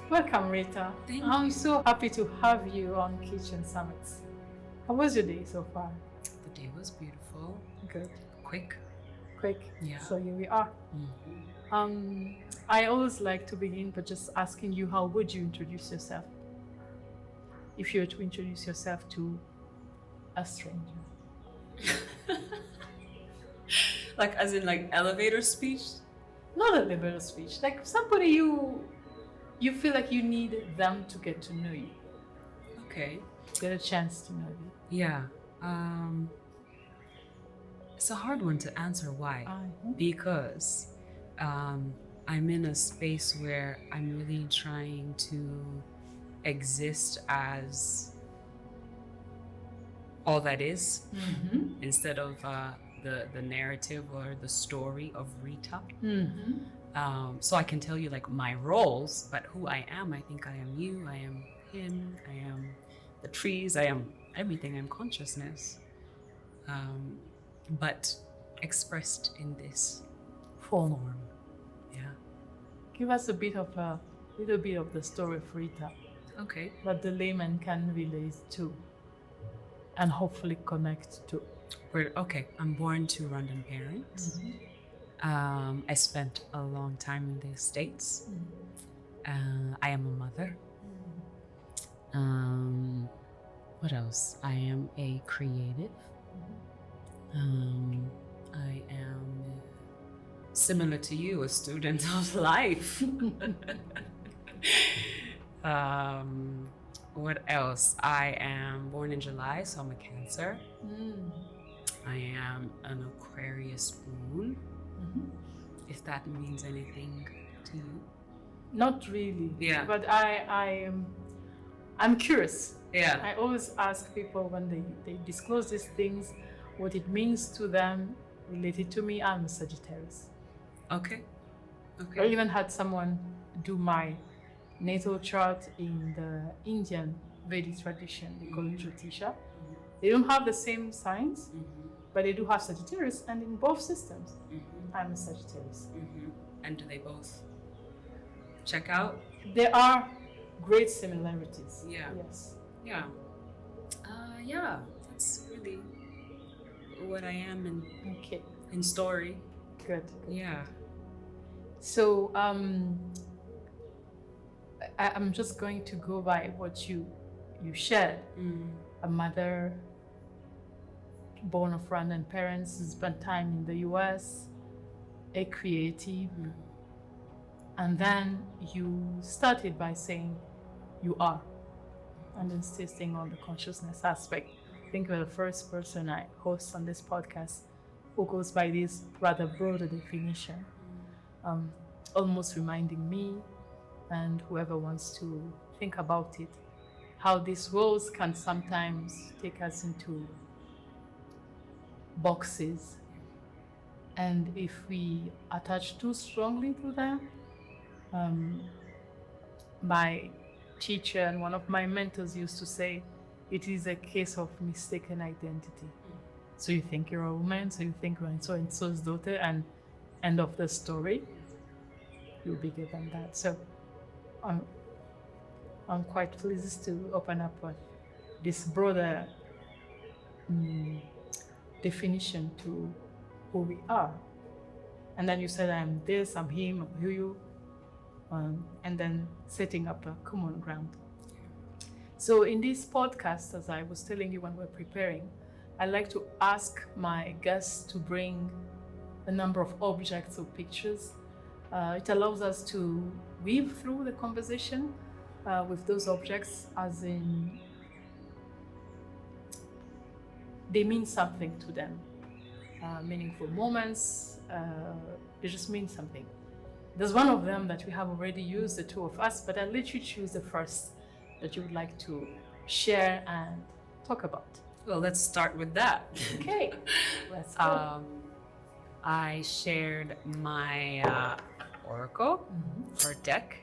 Welcome, Rita. Thank I'm you. so happy to have you on Kitchen Summits. How was your day so far? The day was beautiful, Good. quick. Quick. Yeah. So here we are. I always like to begin by just asking you, how would you introduce yourself? If you were to introduce yourself to a stranger. Like as in like elevator speech? Not a liberal speech, like somebody you feel like you need them to get to know you, Okay. get a chance to know you. Yeah. It's a hard one to answer. Why? Because I'm in a space where I'm really trying to exist as all that is, instead of the narrative or the story of Rita. So I can tell you like my roles, but who I am, I think I am you, I am him, I am the trees, I am everything, I'm consciousness. But expressed in this form. Yeah. Give us a little bit of the story of Rita Okay. that the layman can relate to and hopefully connect to. Okay, I'm born to Rwandan parents. I spent a long time in the States. I am a mother. What else? I am a creative. I am, similar to you, a student of life. What else? I am born in July, so I'm a Cancer. I am an Aquarius moon, if that means anything to you. Not really. Yeah. But I'm curious. Yeah. I always ask people when they disclose these things, what it means to them related to me. I'm a Sagittarius. Okay. I even had someone do my natal chart in the Indian Vedic tradition. They call it Jyotisha. They don't have the same signs, but they do have Sagittarius, and in both systems, I'm a Sagittarius. And do they both check out? There are great similarities. Yeah. Yes. Yeah. Yeah, that's really what I am in story. Good. Yeah. So I'm just going to go by what you shared. A mother born of Rwandan parents, spent time in the US, a creative, and then you started by saying you are, and insisting on the consciousness aspect. I think you're the first person I host on this podcast who goes by this rather broader definition, almost reminding me and whoever wants to think about it, how these roles can sometimes take us into boxes, and if we attach too strongly to them. My teacher and one of my mentors used to say, it is a case of mistaken identity. So you think you're a woman, so you think you're so and so's daughter, and end of the story, you're bigger than that. So I'm quite pleased to open up with this broader definition to who we are. And then you said, I'm this, I'm him, I'm Yo-Yuu, and then setting up a common ground. So in this podcast, as I was telling you when we're preparing, I like to ask my guests to bring a number of objects or pictures. It allows us to weave through the conversation with those objects, as in they mean something to them. Meaningful moments, they just mean something. There's one of them that we have already used, the two of us, but I'll let you choose the first that you would like to share and talk about. Well, let's start with that. Okay, let's go. I shared my oracle or deck.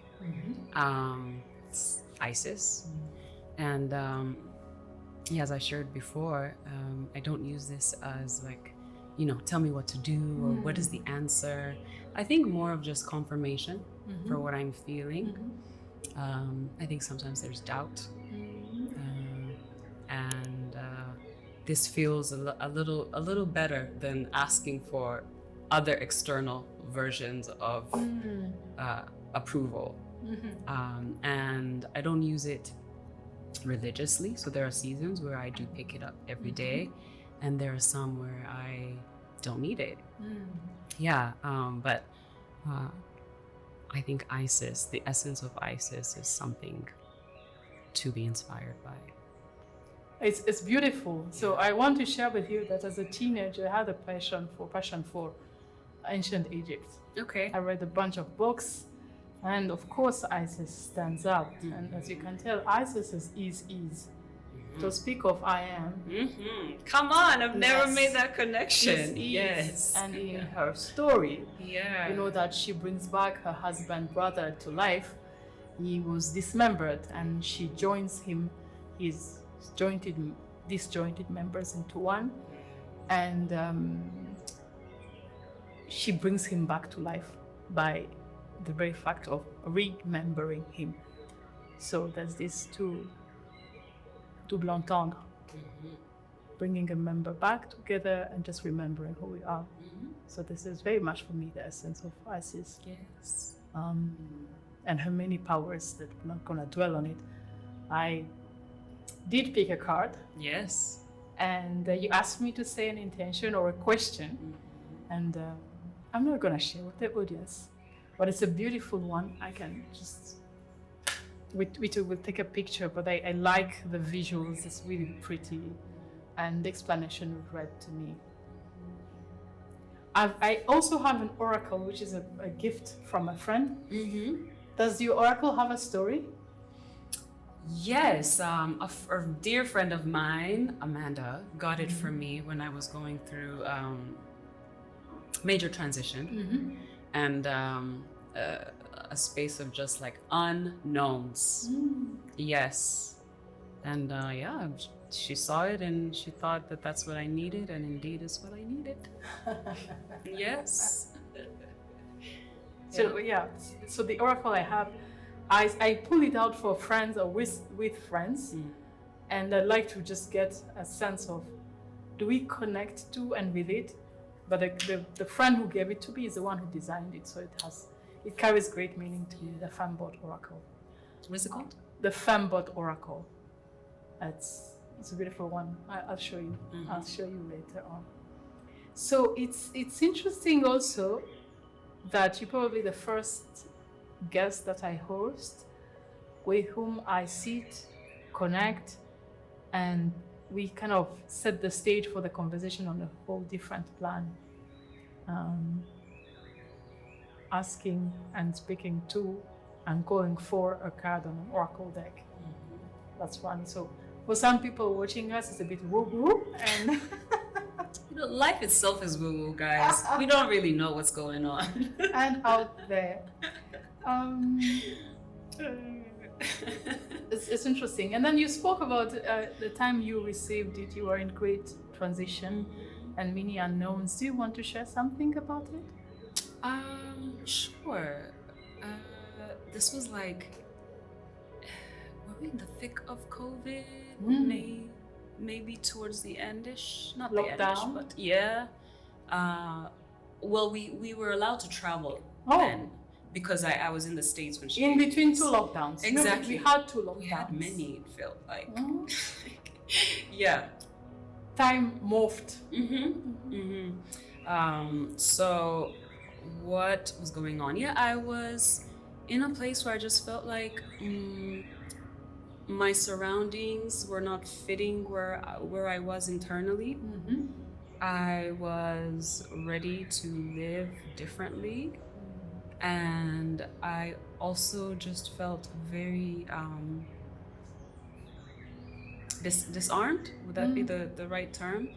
It's Isis. And as I shared before, I don't use this as like, tell me what to do or what is the answer. I think more of just confirmation for what I'm feeling. I think sometimes there's doubt, and this feels a little better than asking for other external versions of approval. And I don't use it religiously, so there are seasons where I do pick it up every day, and there are some where I don't need it. But I think Isis, the essence of Isis, is something to be inspired by. It's beautiful. So I want to share with you that as a teenager, I had a passion for ancient Egypt. Okay. I read a bunch of books, and of course Isis stands out. And as you can tell, Isis is. So speak of I am. Come on, I've never Yes. made that connection. Yes. And in her story, Yeah. you know that she brings back her husband brother to life. He was dismembered, and she joins him, his disjointed members into one, and she brings him back to life by the very fact of remembering him. So there's this double entendre, bringing a member back together and just remembering who we are. So this is very much for me the essence of Isis. Yes. And her many powers that we're not gonna dwell on it. I did pick a card, Yes. and you asked me to say an intention or a question, and I'm not gonna share with the audience, but it's a beautiful one. I can just, we will take a picture, but I like the visuals. It's really pretty, and the explanation was read to me. I also have an oracle, which is a gift from a friend. Does your oracle have a story? Yes, a dear friend of mine, Amanda, got it for me when I was going through major transition and a space of just like unknowns. Yes, and she saw it and she thought that that's what I needed, and indeed is what I needed. Yes. So the oracle I have, I pull it out for friends or with friends, and I like to just get a sense of, do we connect to and with it? But the friend who gave it to me is the one who designed it, so it carries great meaning to me. The Fembot oracle. What's it called? The Fembot oracle. It's a beautiful one. I'll show you. I'll show you later on. So it's interesting also that you're probably the first guest that I host with whom I sit, connect, and we kind of set the stage for the conversation on a whole different plan. Asking and speaking to and going for a card on an oracle deck. That's one. So for some people watching us, it's a bit woo-woo, and life itself is woo-woo, guys. We don't really know what's going on. and out there. It's interesting. And then you spoke about the time you received it. You were in great transition and many unknowns. Do you want to share something about it? Sure. This was like, were we in the thick of COVID? Maybe towards the endish, not Lockdown? the endish, but yeah. Well, we were allowed to travel then because I was in the States when she in between two lockdowns. Exactly. We had two lockdowns. We had many, it felt like. Yeah. Time morphed. So what was going on? Yeah, I was in a place where I just felt like my surroundings were not fitting where I was internally. I was ready to live differently, and I also just felt very disarmed. Would that be the right term?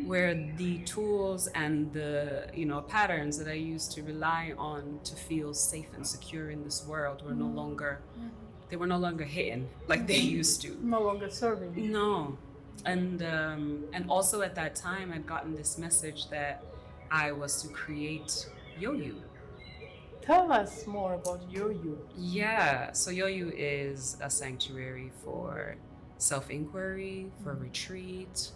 Where the tools and the patterns that I used to rely on to feel safe and secure in this world were no longer hitting like they used to. No longer serving. No. And also at that time I'd gotten this message that I was to create Yo-Yuu. Tell us more about Yo-Yuu. Yeah, so Yo-Yuu is a sanctuary for self-inquiry, for retreat.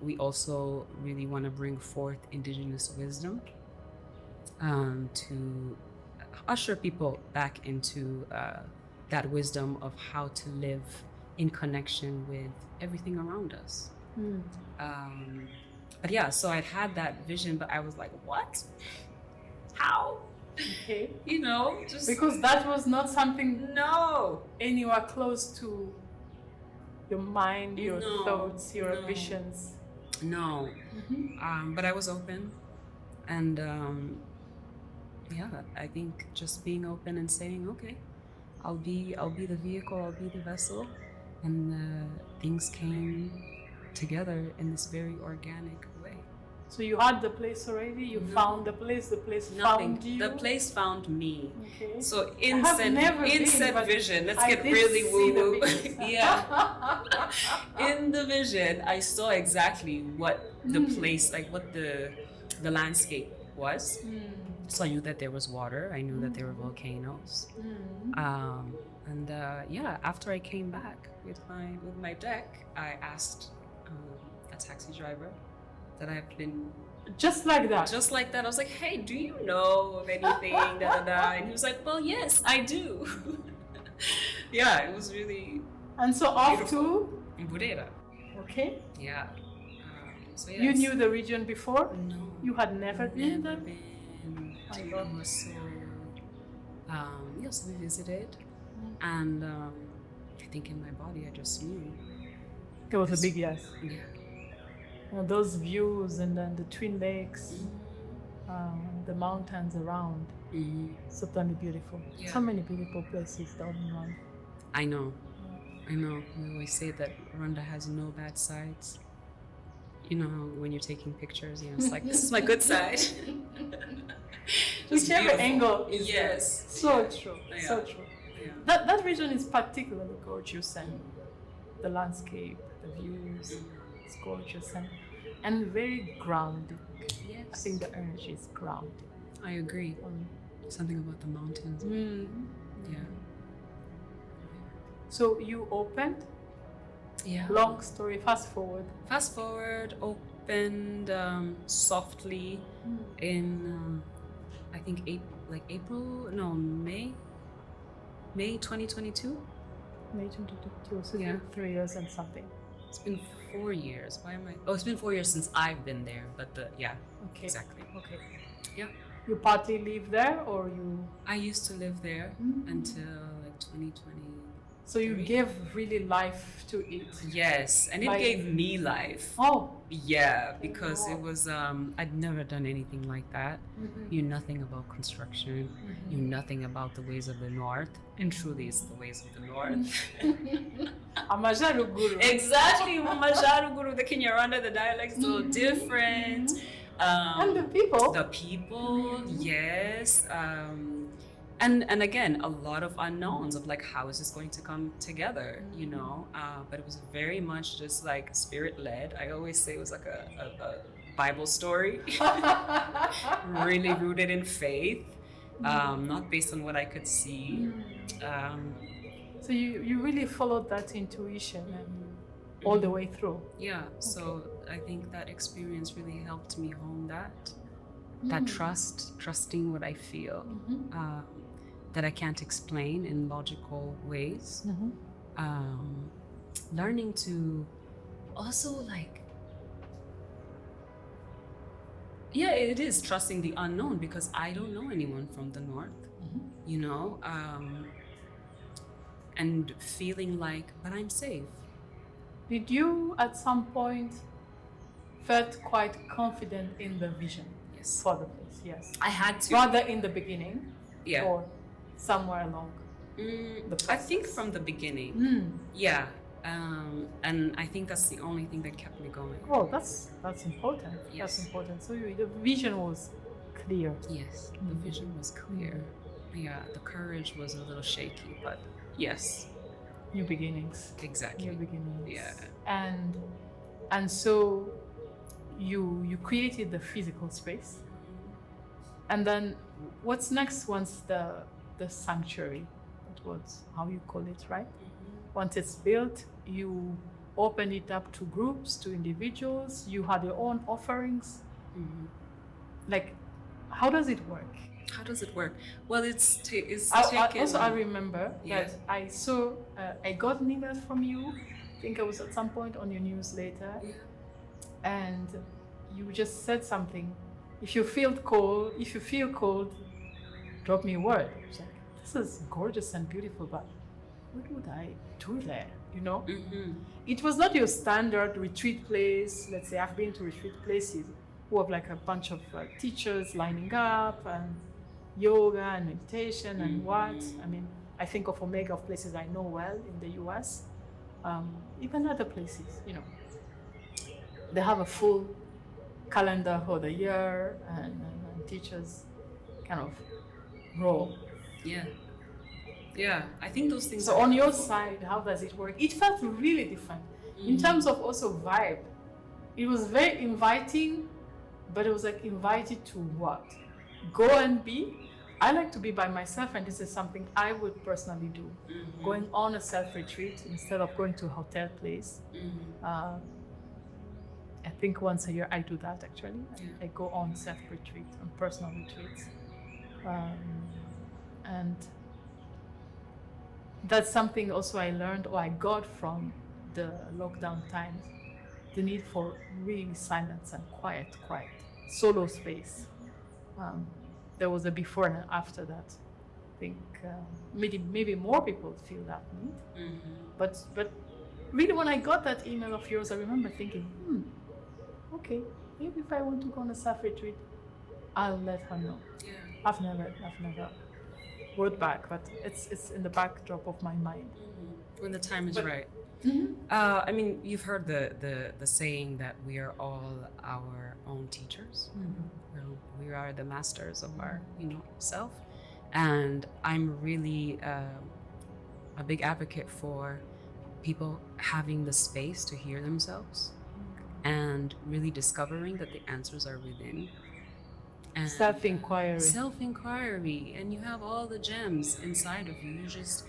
We also really want to bring forth indigenous wisdom to usher people back into that wisdom of how to live in connection with everything around us. But yeah, so I'd had that vision, but I was like, what? How? Okay. You know, just Because that was not something no. anywhere close to your mind, your No, thoughts, your no. ambitions. No. But I was open, and yeah, I think just being open and saying, okay, I'll be the vehicle, I'll be the vessel, and things came together in this very organic way. So you had the place already. You found the place Nothing. found you. The place found me. Okay. So in I have said never been, said but vision, let's I get did really see the woo woo. pictures. Yeah. In the vision, I saw exactly what the place, like what the landscape was. So I knew that there was water. I knew that there were volcanoes. And yeah, after I came back with my deck, I asked a taxi driver that I've been Just like that. just like that. I was like, hey, do you know of anything? Da, da, da. And he was like, well, yes, I do. Yeah, it was really And so off beautiful. to In Burera. okay. Yeah. So yes. You knew the region before? No. You had never been there? My My God God. was so. Yes, we visited, and I think in my body I just knew. It was a big yes. Yeah. You know, those views and then the Twin Lakes, the mountains around. Certainly beautiful. Yeah. So many beautiful places down in Rwanda. I know. We always say that Rwanda has no bad sides. You know, when you're taking pictures, you know, it's like, this is my good side. Just Whichever beautiful. angle is Yes. so true. Yeah. So true. Yeah. That region is particularly gorgeous, and the landscape, the views, it's gorgeous and very grounding. Yes. I think the energy is grounding. I agree. Something about the mountains. Yeah. So you opened. Yeah. Long story. Fast forward. Fast forward, opened softly in I think May 2022. May 2022. So Yeah. 3 years and something. It's been 4 years. Why am I? Oh, it's been 4 years since I've been there. But yeah, Okay. exactly. Okay. Yeah. You partly live there, or you? I used to live there until like 2020. So you gave really life to it. Yes, and it Like- gave me life. Oh. Yeah, because it was I'd never done anything like that. Knew nothing about construction, knew nothing about the ways of the north, and truly it's the ways of the north. Amajaruguru. Exactly, Majaruguru, the Kinyarwanda, the dialect's a little different. And the people. The people, yes. And again, a lot of unknowns of like, how is this going to come together, you know? But it was very much just like spirit led. I always say it was like a Bible story, really rooted in faith, not based on what I could see. So you really followed that intuition and all the way through. Yeah, so I think that experience really helped me hone that trusting what I feel, that I can't explain in logical ways. Learning to also like, yeah, it is trusting the unknown because I don't know anyone from the north, you know, and feeling like, but I'm safe. Did you at some point felt quite confident in the vision Yes. for the place? Yes. I had to. Rather in the beginning Yeah. or somewhere along. I think from the beginning. Yeah. And I think that's the only thing that kept me going. Oh, that's important. Yes. That's important. So the vision was clear. Yes, the vision was clear. Yeah, the courage was a little shaky, but yes, New beginnings. exactly. New beginnings. Yeah. And so you created the physical space And then what's next once the sanctuary, that was how you call it, right? Once it's built, you open it up to groups, to individuals, you have your own offerings. Like, how does it work? How does it work? Well, it's taken. I remember Yeah. that I saw, I got an email from you, I think it was at some point on your newsletter, Yeah. and you just said something. If you feel cold, drop me a word. I was like, this is gorgeous and beautiful, but what would I do there? You know? It was not your standard retreat place. Let's say I've been to retreat places who have like a bunch of teachers lining up and yoga and meditation and what. I mean, I think of Omega, of places I know well in the US, even other places, you know. They have a full calendar for the year, and teachers kind of roll. Yeah, I think those things. So on your side, how does it work? It felt really different in terms of also vibe. It was very inviting, but it was like invited to what? Go and be. I like to be by myself, and this is something I would personally do. Going on a self-retreat instead of going to a hotel place. I think once a year I do that actually. I go on self-retreat, on personal retreats. And that's something also I learned, or I got from the lockdown times, the need for really silence and quiet, solo space. There was a before and after that. I think maybe more people feel that need. But really, when I got that email of yours, I remember thinking, okay, maybe if I want to go on a self-retreat, I'll let her know. Yeah. I've never wrote back, but it's in the backdrop of my mind. When the time is right. I mean, you've heard the saying that we are all our own teachers. We are the masters of our self, and I'm really a big advocate for people having the space to hear themselves and really discovering that the answers are within. And self-inquiry, and you have all the gems inside of you. You just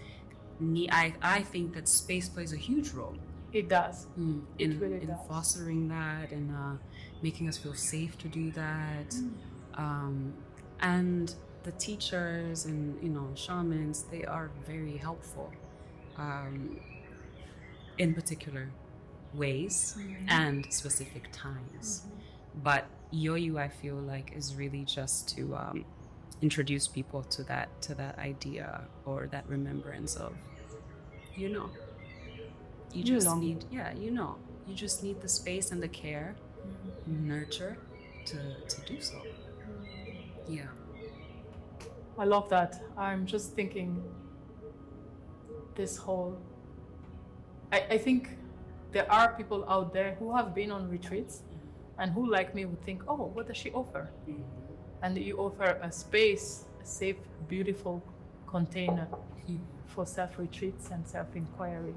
need. I think that space plays a huge role. It does. In fostering that and making us feel safe to do that. And the teachers and shamans, they are very helpful in particular ways and specific times. But Yo-Yuu, I feel like, is really just to introduce people to that idea or that remembrance of, you just need, you just need the space and the care, nurture to do so. Yeah. I love that. I'm just thinking this whole, I think there are people out there who have been on retreats and who, like me, would think, oh, what does she offer? And you offer a space, a safe, beautiful container for self-retreats and self-inquiry.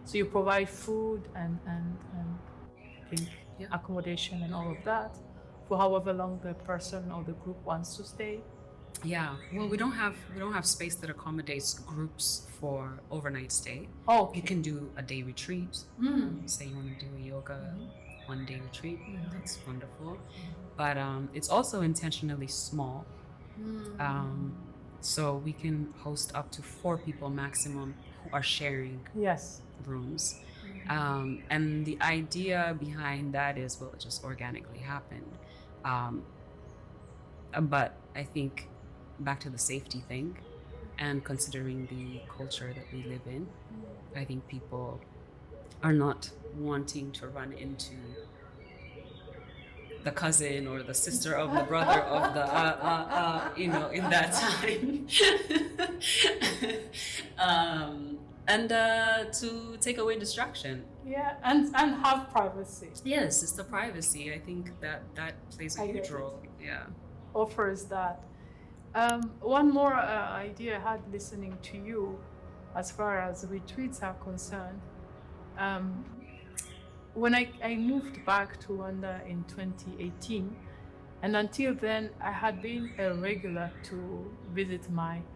So you provide food and I think accommodation and all of that for however long the person or the group wants to stay. Yeah. Well, we don't have space that accommodates groups for overnight stay. Oh, okay. You can do a day retreat. Say you want to do a yoga one-day retreat. That's wonderful. But it's also intentionally small. So we can host up to 4 people maximum who are sharing rooms. And the idea behind that is, well, it just organically happened. But I think back to the safety thing and considering the culture that we live in, I think people are not wanting to run into the cousin or the sister of the brother of the, in that time. And to take away distraction. Yeah, and have privacy. Yes, it's the privacy. I think that plays a huge role. Yeah. Offers that. One more idea I had listening to you, as far as retreats are concerned. When I moved back to Rwanda in 2018, And until then, I had been a regular to visit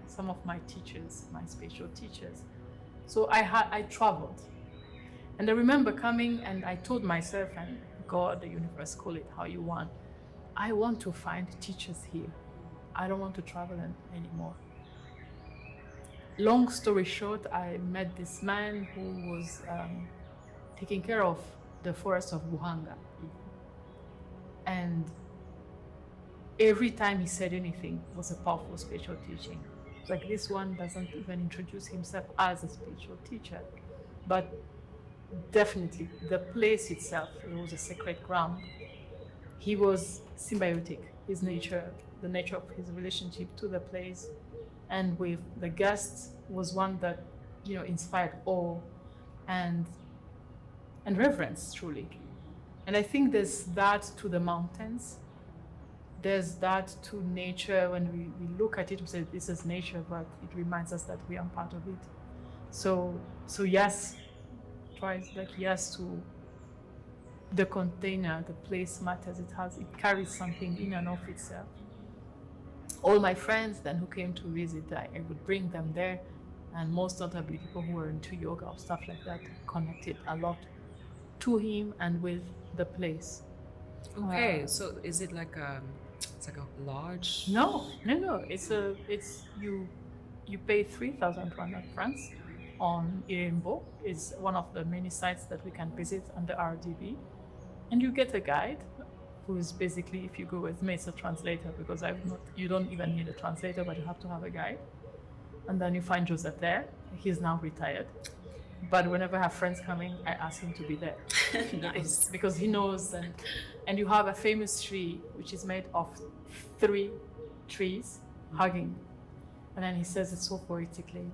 some of my teachers, my spiritual teachers. So I traveled. And I remember coming and I told myself, and God, the universe, call it how you want, I want to find teachers here. I don't want to travel anymore. Long story short, I met this man who was taking care of the forest of Buhanga. And every time he said anything was a powerful spiritual teaching. It's like this one doesn't even introduce himself as a spiritual teacher, but definitely the place itself, it was a sacred ground. He was symbiotic. His nature, the nature of his relationship to the place and with the guests was one that, inspired awe and reverence, truly. And I think there's that to the mountains. There's that to nature. When we look at it, we say this is nature, but it reminds us that we are part of it. So yes, yes to the container, the place matters. It carries something in and of itself. All my friends then who came to visit, I would bring them there, and most notably people who were into yoga or stuff like that connected a lot to him and with the place. Okay, so is it like it's like a lodge? No. It's you pay 3,000 francs on Irembo. It's one of the many sites that we can visit under RDB, and you get a guide who is basically, if you go with me, it's a translator, because you don't even need a translator, but you have to have a guide. And then you find Joseph there. He's now retired. But whenever I have friends coming, I ask him to be there. Nice. Because he knows, and you have a famous tree which is made of 3 trees hugging. And then he says it's so poetically,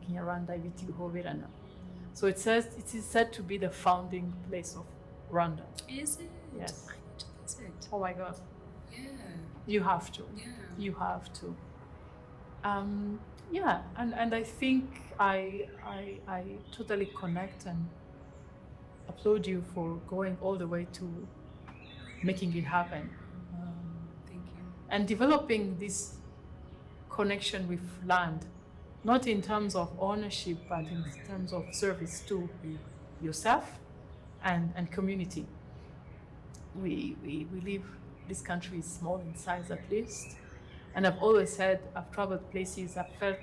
so it is said to be the founding place of Rwanda. Is it? Yes. I need to visit. Oh my God. Yeah. You have to. Yeah. You have to. Yeah, and I think I totally connect and applaud you for going all the way to making it happen. Thank you. And developing this connection with land, not in terms of ownership, but in terms of service to yourself and community. We live, this country is small in size at least, and I've always said, I've traveled places, I've felt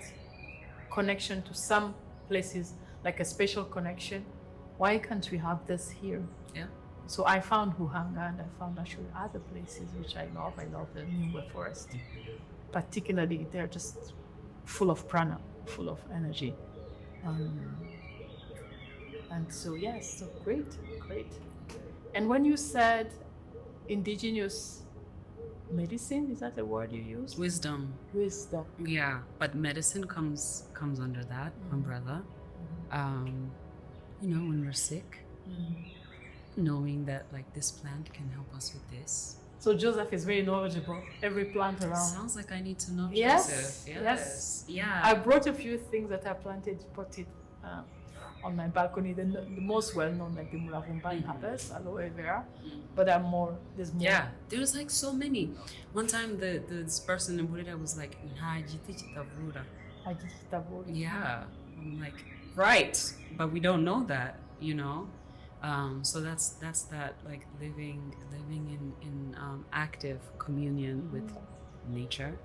connection to some places, like a special connection. Why can't we have this here? Yeah. So I found Buhanga, and I found actually other places which I love. I love the Nyungwe forest. Particularly, they're just full of prana, full of energy. And so, yes, so great. And when you said indigenous medicine, is that the word you use? Wisdom. Yeah, but medicine comes under that umbrella. When we're sick, knowing that like this plant can help us with this. So Joseph is very knowledgeable. Every plant around. Sounds like I need to know Yes. Joseph. Yes. Yeah. I brought a few things that I potted on my balcony. The most well-known, like the muravumba and hapes, aloe vera, but there's more. Yeah, there's like so many. One time this person in Burita was like, "Nta giti kitavura." Yeah, I'm like, right, but we don't know that, So that's that, like living in active communion with nature,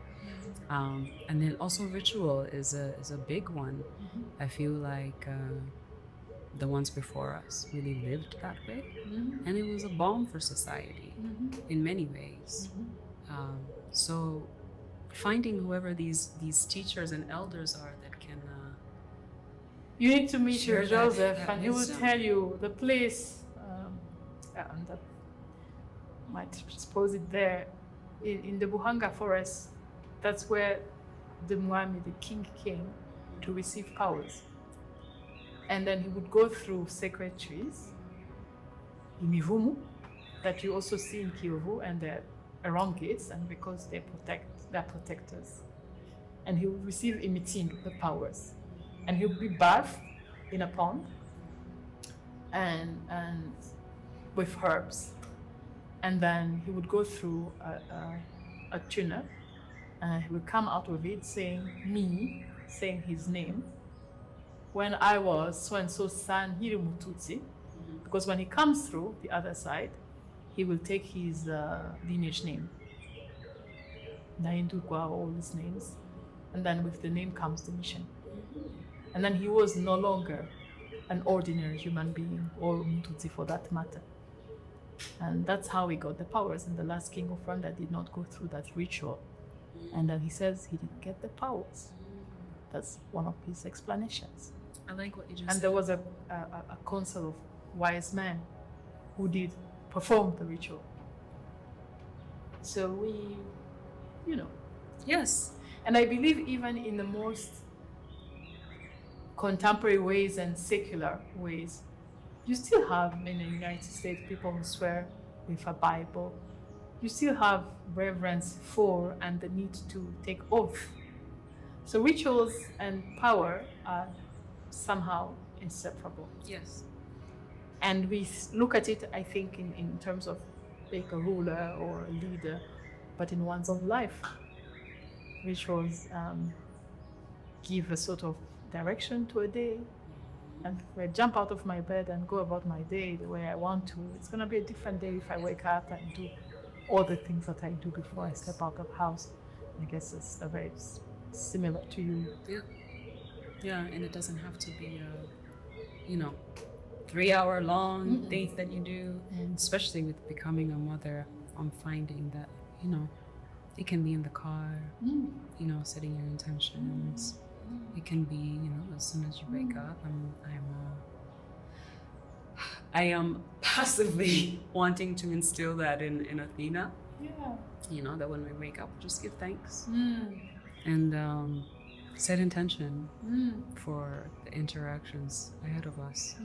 and then also ritual is a big one. I feel like the ones before us really lived that way, and it was a balm for society in many ways. So finding whoever these teachers and elders are that can. You need to meet Share Joseph, that and he will wisdom. tell you the place. And I might suppose it there in the Buhanga forest. That's where the Mwami, the king, came to receive powers. And then he would go through sacred trees, imivumu, that you also see in Kiyovu, and they're around gates, and because they're protectors. And he would receive imitin, the powers. And he would be bathed in a pond and with herbs. And then he would go through a tuner, and he will come out with it saying his name. When I was so and so son Hirimututsi, because when he comes through the other side, he will take his lineage name. Naindukwa, all these names. And then with the name comes the mission. And then he was no longer an ordinary human being, or Mututsi for that matter. And that's how he got the powers. And the last king of Rwanda did not go through that ritual. And then he says he didn't get the powers. That's one of his explanations. I like what you just And said. there was a council of wise men who did perform the ritual. So we, Yes. and I believe even in the most contemporary ways and secular ways, you still have in the United States people who swear with a Bible. You still have reverence for and the need to take oath. So rituals and power are somehow inseparable. Yes. And we look at it, I think, in terms of like a ruler or a leader, but in one's own life. Rituals give a sort of direction to a day. And if I jump out of my bed and go about my day the way I want to, it's going to be a different day if I wake up and do all the things that I do before I step out of the house. I guess it's a very similar to you. Yeah. Yeah, and it doesn't have to be a, 3-hour long thing that you do, especially with becoming a mother. I'm finding that, it can be in the car, setting your intentions. It can be, as soon as you wake up. I am passively wanting to instill that in Athena. Yeah. That when we wake up, just give thanks and set intention for the interactions ahead of us.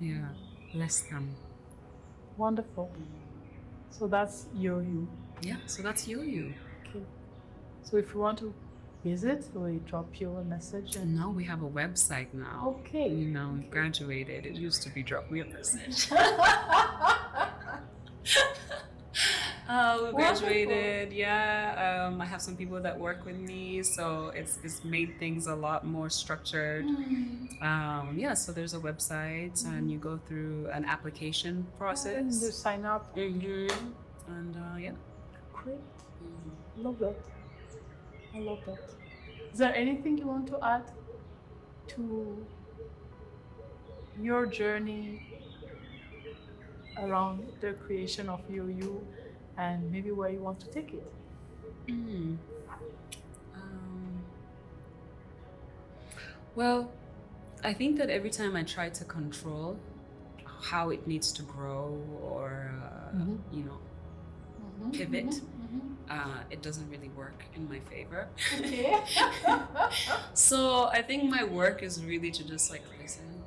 Yeah, bless them. Wonderful. So that's Yo-Yuu. Yeah, so that's Yo-Yuu. Okay. So if you want to visit, we drop you a message. And No, we have a website now. okay. We graduated. It used to be drop me a message. We graduated, yeah. I have some people that work with me, so it's made things a lot more structured. So there's a website, and you go through an application And process. you sign up. And Great. Love that. I love that. Is there anything you want to add to your journey around the creation of Yo-Yuu and maybe where you want to take it? Well, I think that every time I try to control how it needs to grow or, pivot, it doesn't really work in my favor. Okay. So I think my work is really to just listen.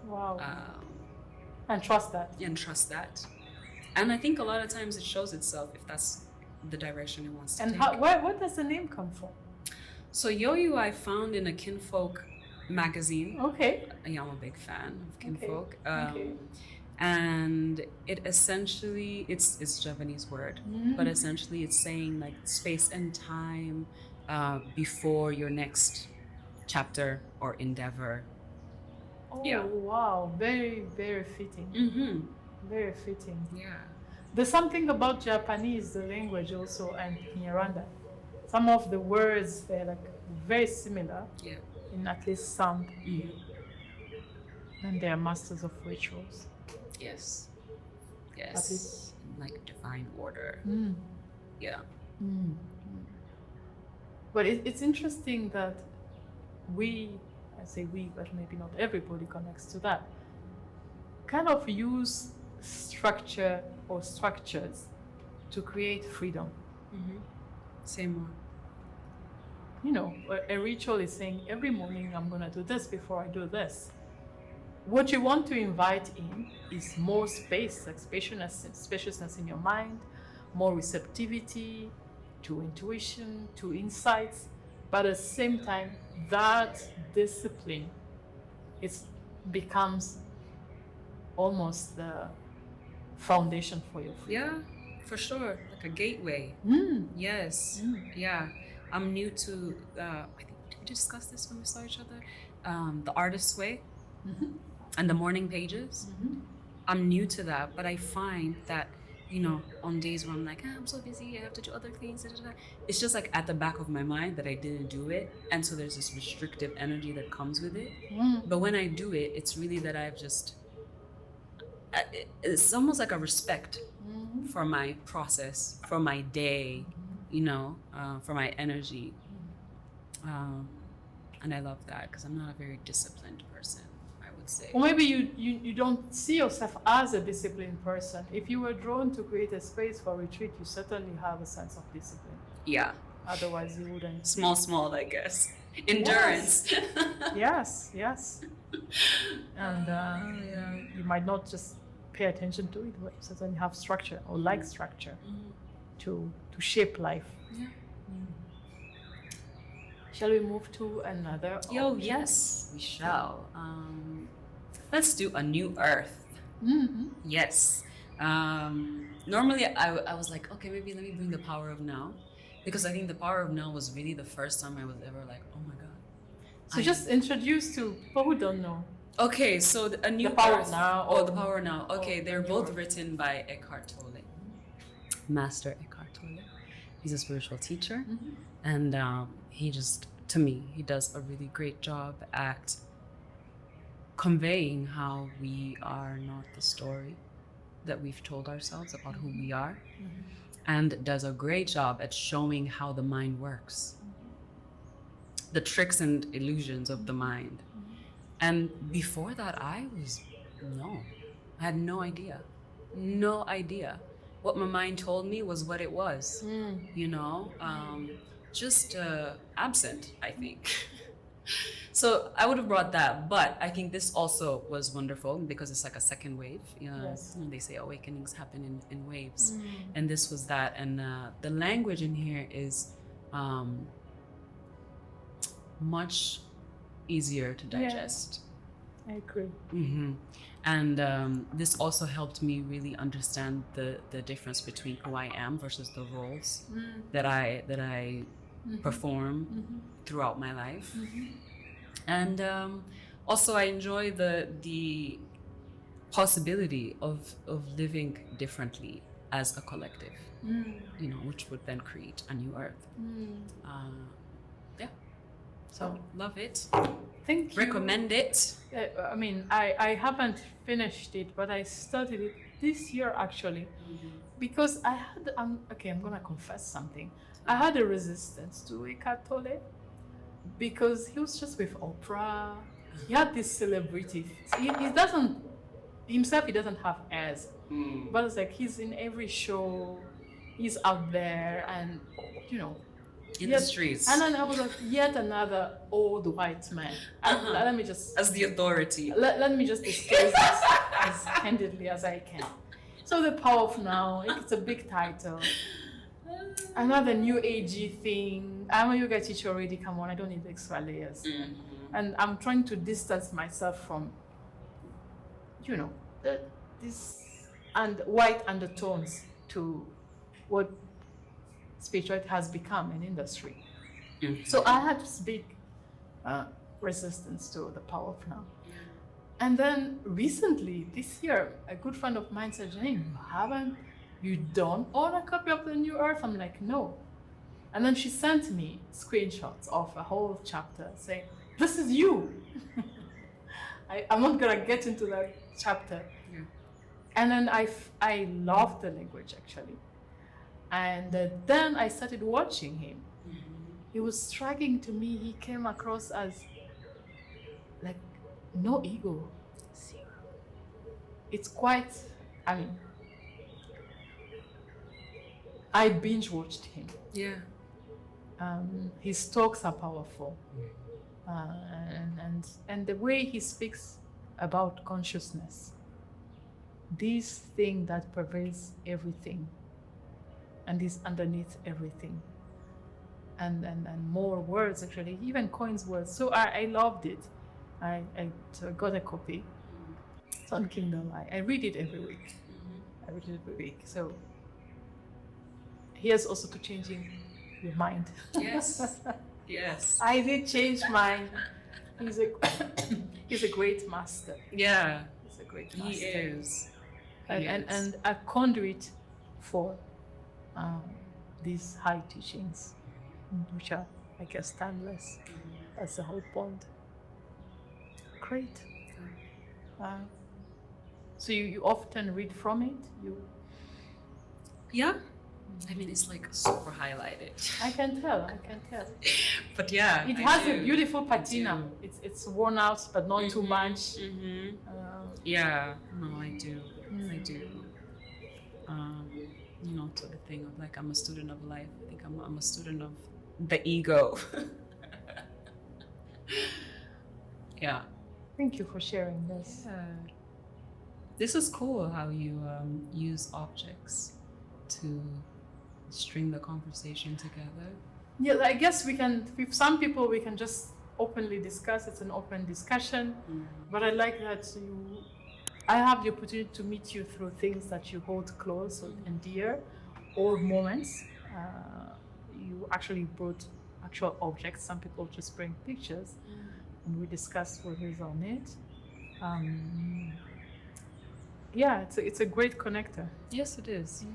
Wow. And trust that. And trust that. And I think a lot of times it shows itself if that's the direction it wants to And take. where does the name come from? So Yo-Yuu I found in a kinfolk magazine. Okay. I'm a big fan of kinfolk. Okay. And it essentially, it's Japanese word, but essentially it's saying space and time before your next chapter or endeavor. Oh, Yeah. wow. Very, very fitting. Very fitting. Yeah. There's something about Japanese, the language also, and Kinyarwanda. Some of the words, they're very similar Yeah. in at least sound. And they're masters of rituals. Yes. At Yes. least. Divine order. Yeah. But it's interesting that I say we, but maybe not everybody connects to that, kind of use structure or structures to create freedom. Same one. A ritual is saying every morning I'm going to do this before I do this. What you want to invite in is more space, spaciousness in your mind, more receptivity to intuition, to insights, but at the same time, that discipline, becomes almost the foundation for your freedom. Yeah. for sure. Like a gateway. Yes. Yeah. I'm new to, I think, did we discuss this when we saw each other? The Artist's Way and the morning pages. I'm new to that, but I find that, you know, on days where I'm like, I'm so busy, I have to do other things, da, da, da. It's just like at the back of my mind that I didn't do it. And so there's this restrictive energy that comes with it. But when I do it, it's really that I've just, it's almost like a respect for my process, for my day, you know, for my energy. And I love that because I'm not a very disciplined person, I would say. Or maybe you don't see yourself as a disciplined person. If you were drawn to create a space for retreat, you certainly have a sense of discipline. Yeah. Otherwise, you wouldn't. Small, I guess. Endurance. Yes. And you might not just pay attention to it, but you certainly have structure or like structure to shape life. Yeah. Shall we move to another? Yes, we shall. Let's do a new earth. Yes. Normally I was like, okay, maybe let me bring the power of now, because I think the power of now was really the first time I was ever like, oh my god. So just introduce to people who don't know. Okay, so a new the power earth. now. Oh, the power now. Okay, they're both written by Eckhart Tolle, Master Eckhart Tolle. He's a spiritual teacher, and he just, to me, he does a really great job at conveying how we are not the story that we've told ourselves about who we are, and does a great job at showing how the mind works, the tricks and illusions of the mind. And before that, I had no idea. What my mind told me was what it was, you know, just absent, I think. So I would have brought that, but I think this also was wonderful because it's like a second wave. Yes. They say awakenings happen in waves, and this was that. And the language in here is much easier to digest. I agree. And this also helped me really understand the difference between who I am versus the roles that I perform throughout my life. And also I enjoy the possibility of living differently as a collective, you know, which would then create a new earth. So love it. Thank you. Recommend it. I mean, I haven't finished it, but I started it this year actually, because I had, I'm gonna confess something. I had a resistance to Eckhart Tolle because he was just with Oprah. He had this celebrity. He doesn't, himself, he doesn't have heirs, but it's like he's in every show, he's out there, and you know, in the streets. And then I was like, yet another old white man. Let me just, as the authority. Let me just discuss this as candidly as I can. So the power of now, it's a big title. Another new agey thing. I'm a yoga teacher already, come on, I don't need extra layers. And I'm trying to distance myself from, you know, this and white undertones to what spirituality has become an industry. So I had this big resistance to the power of now. And then recently, this year, a good friend of mine said, Janine, you don't own a copy of the New Earth? I'm like, no. And then she sent me screenshots of a whole chapter saying, this is you. I'm not gonna get into that chapter. And then I loved the language actually. And then I started watching him. He was striking to me. He came across as like no ego. Zero. It's quite, I mean, I binge watched him. Yeah. His talks are powerful. And the way he speaks about consciousness, this thing that pervades everything and is underneath everything, and more words actually, he even coins words. So I loved it. I got a copy. It's on Kindle. I read it every week. I read it every week. So here's also to changing your mind. Yes. Yes. I did change mine. He's a he's a great master. Yeah. He's a great He master. is. And a conduit for these high teachings, which are, I guess, timeless. That's the whole point. Great. So you often read from it? Yeah. I mean, it's like super highlighted. I can tell. But yeah. It I has do. a beautiful I patina. do. It's worn out, but not too much. Mm-hmm. Yeah. No, I do. I do. You know, to the thing of like, I'm a student of life. I think I'm a student of the ego. Yeah. Thank you for sharing this. This is cool how you use objects to string the conversation together. Yeah, I guess we can, with some people, we can just openly discuss. It's an open discussion. But I like that I have the opportunity to meet you through things that you hold close and dear, or moments. You actually brought actual objects. Some people just bring pictures, and we discuss what is on it. Yeah, it's a great connector. Yes, it is.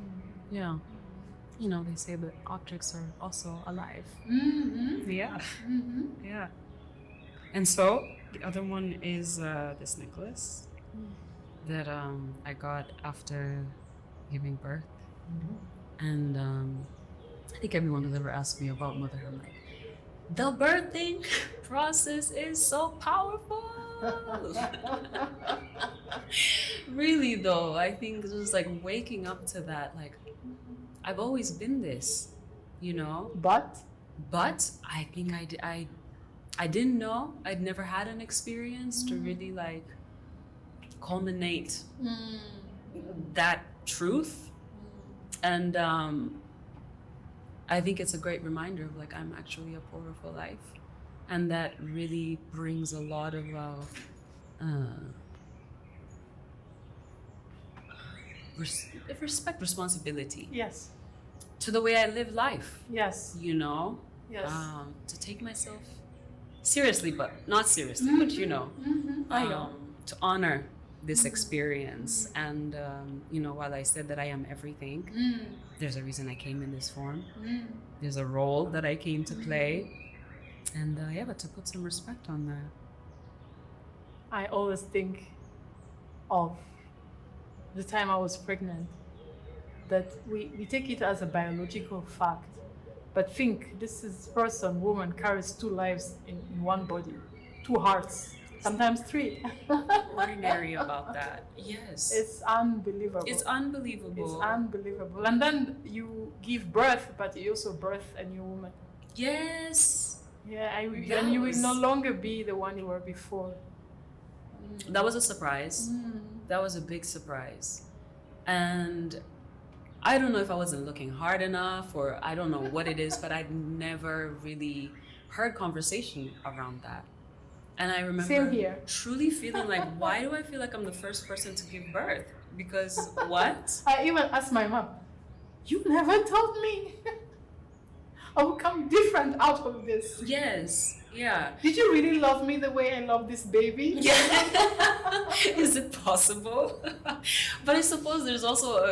Yeah. You know, they say that objects are also alive. Yeah. Yeah. And so the other one is this necklace that I got after giving birth. And I think everyone who's ever asked me about motherhood, I'm like, the birthing process is so powerful. Really though, I think just like waking up to that, like I've always been this, you know. But I think I didn't know. I'd never had an experience to really like culminate that truth. And I think it's a great reminder of like I'm actually a portal for life, and that really brings a lot of respect, responsibility. yes, To the way I live life. yes, You know. yes. To take myself seriously, but not seriously, but you know, I know. to honor this experience. And you know, while I said that I am everything, there's a reason I came in this form. There's a role that I came to play, and yeah, but to put some respect on that. I always think of the time I was pregnant, that we take it as a biological fact, but think this is person, woman, carries two lives in one body, two hearts, sometimes three. Ordinary about that. Yes. It's unbelievable. It's unbelievable. It's unbelievable. And then you give birth, but you also birth a new woman. Yes. Yeah, and you will no longer be the one you were before. That was a surprise. That was a big surprise. And I don't know if I wasn't looking hard enough, or I don't know what it is, but I'd never really heard conversation around that. And I remember Same here. truly feeling like, why do I feel like I'm the first person to give birth? Because what? I even asked my mom, you never told me. I will come different out of this. Yes. Yeah. Did you really love me the way I love this baby? Yeah. Is it possible? But I suppose there's also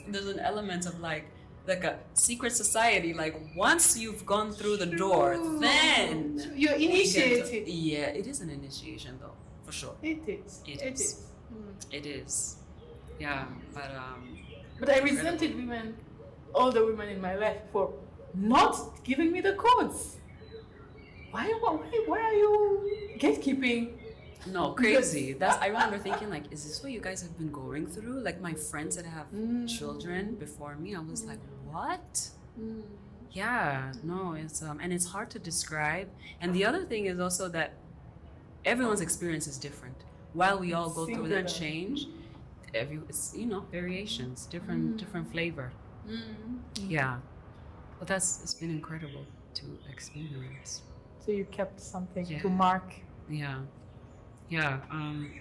there's an element of like a secret society. Like once you've gone through the door, then you're initiated. Yeah, it is an initiation though, for sure. It is. It is. It is. Yeah, but But I resented women, all the women in my life, for not giving me the codes. Why are you gatekeeping? No, crazy. I remember thinking like, is this what you guys have been going through? Like my friends that have children before me, I was like, what? Yeah, no, it's and it's hard to describe. And the other thing is also that everyone's experience is different. While we all go through that change, it's, you know, variations, different flavor. Yeah, but it's been incredible to experience. So you kept something Yeah. to mark. Yeah. Yeah,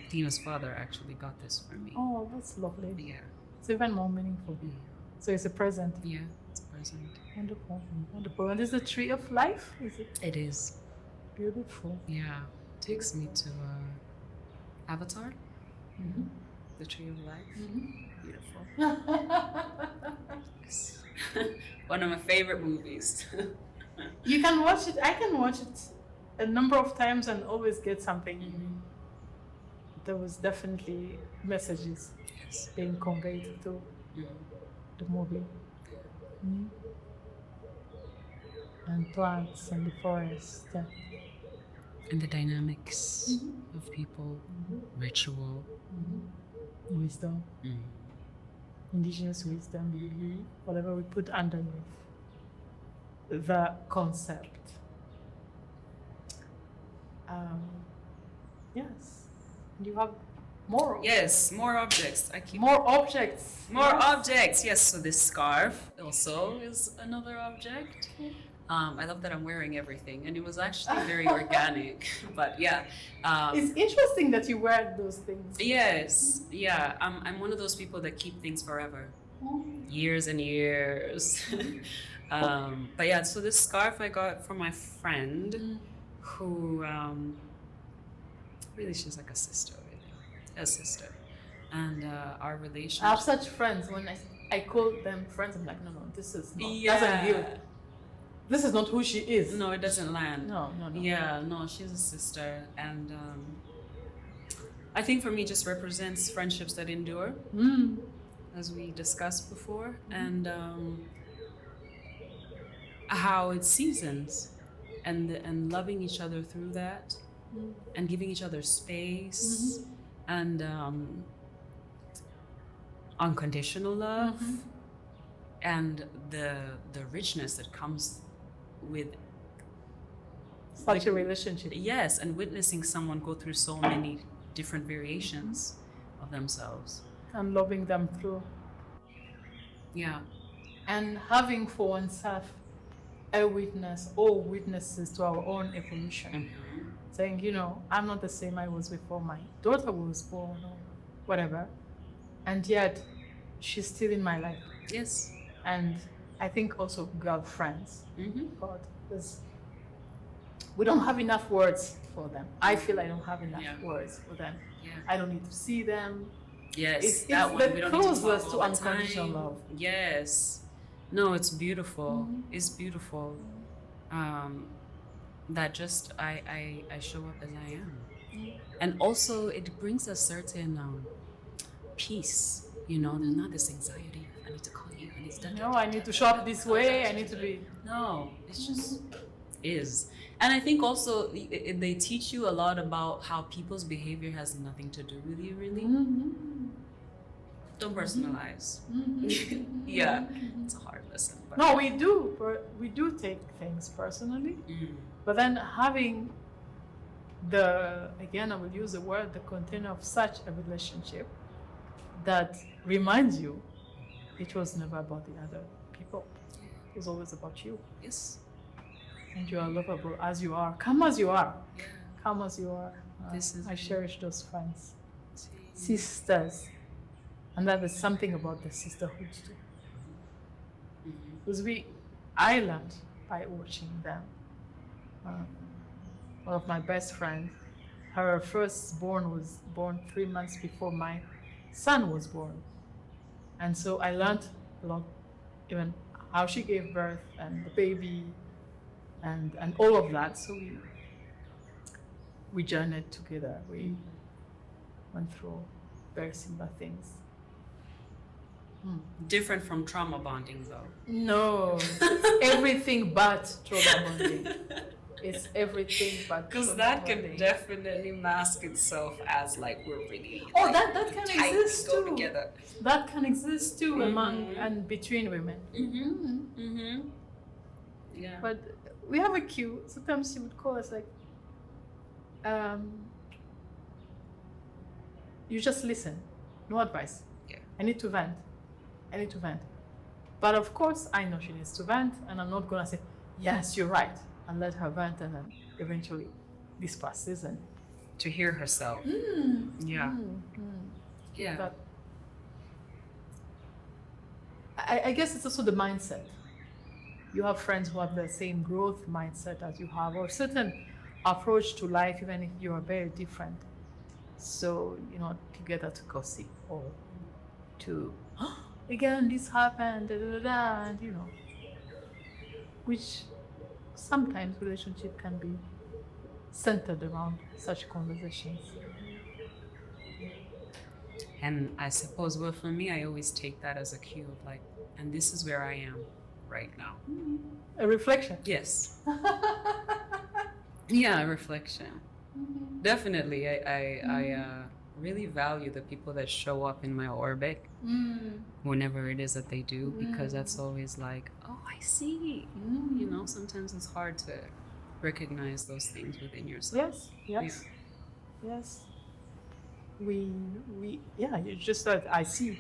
Tina's father actually got this for me. Oh, that's lovely. Yeah. It's even more meaningful. Yeah. So it's a present. Yeah, it's a present. Wonderful, wonderful. And is the tree of life? Is it It is. beautiful? Yeah. Takes me to Avatar, Mm-hmm. the tree of life. Beautiful. Yes. One of my favorite movies. You can watch it. I can watch it a number of times and always get something. There was definitely messages Yes. being conveyed through the movie. And plants and the forest. And the dynamics of people, ritual. Wisdom, indigenous wisdom, whatever we put underneath the concept. Yes. Do you have more? Yes, more objects. I keep More objects. more Yes. objects. Yes, so this scarf also is another object. I love that I'm wearing everything, and it was actually very organic. But yeah, It's interesting that you wear those things. yes, yeah. I'm one of those people that keep things forever, years and years. But yeah, so this scarf I got from my friend, who really she's like a sister, really, a sister, and our I have relationship. such friends. When I call them friends, I'm like, no, this is not. Doesn't Yeah. deal. This is not who she is. No, it doesn't land. No. Yeah, no, she's a sister, and I think for me, just represents friendships that endure, as we discussed before, and how it seasons, and loving each other through that, and giving each other space, and unconditional love, and the richness that comes with Such a relationship. yes, and witnessing someone go through so many different variations of themselves. And loving them through. Yeah. And having for oneself a witness or witnesses to our own evolution. Saying, I'm not the same I was before my daughter was born or whatever. And yet she's still in my life. Yes. And I think also girlfriends. God, because we don't have enough words for them. I feel I don't have enough words for them. Yeah. I don't need to see them. Yes. It's that one the we don't need to closest talk to all the unconditional time. love. Yes. No, it's beautiful. It's beautiful. That just I show up as I am. And also it brings a certain peace. There's not this anxiety. I need to call you. I need to I need to shop this way. I need to be. No, it's just is. And I think also they teach you a lot about how people's behavior has nothing to do with you, really. Don't personalize. Yeah, it's a hard lesson. But No, we do take things personally, but then having again, I will use the word, the container of such a relationship that reminds you it was never about the other people. It was always about you. Yes. And you are lovable as you are. Come as you are. Yeah. Come as you are. I cherish those friends. Sisters. And that is something about the sisterhood too. Because I learned by watching them. One of my best friends, her firstborn was born 3 months before my son was born. And so I learned a lot, even how she gave birth and the baby and all of that. So we journeyed together. We went through very similar things. Different from trauma bonding, though. No, it's everything but trauma bonding. It's everything but Because trauma that can bonding. definitely mask itself as like we're really that can tight, exist go too. together. That can exist too among and between women. Yeah. But we have a cue. Sometimes she would call us like, you just listen, no advice. Yeah. I need to vent. But of course, I know she needs to vent, and I'm not gonna say, yes, you're right, and let her vent, and then eventually this passes and To hear herself. Yeah. Yeah. But I guess it's also the mindset. you have friends who have the same growth mindset as you have, or certain approach to life, even if you are very different. So, together to gossip or to, again, this happened, da, da, da, da, and which sometimes relationship can be centered around such conversations. And I suppose, well, for me, I always take that as a cue of like, and this is where I am right now. A reflection. Yes. Yeah, a reflection. Definitely. I really value the people that show up in my orbit whenever it is that they do, because that's always like, oh, I see. Sometimes it's hard to recognize those things within yourself. Yes. It's just that I see.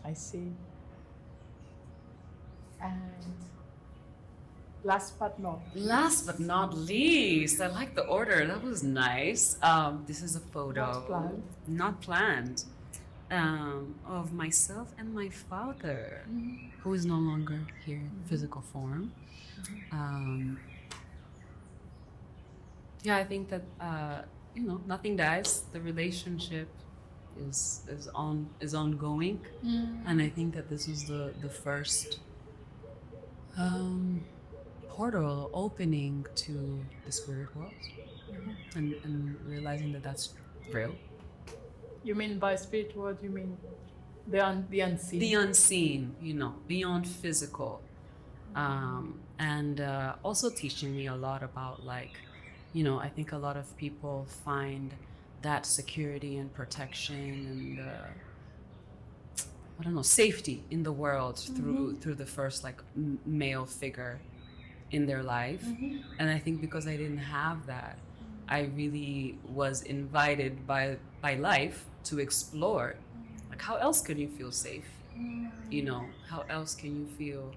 I see. And last but not least, I like the order. That was nice. This is a photo. Not planned. Of myself and my father, who is no longer here in physical form. I think that nothing dies. The relationship is ongoing, and I think that this was the first portal opening to the spirit world, and realizing that that's real. You mean by spirit world? You mean the unseen? The unseen, beyond physical, and also teaching me a lot about I think a lot of people find that security and protection and safety in the world through the first male figure in their life. And I think because I didn't have that, I really was invited by life to explore how else can you feel safe, how else can you feel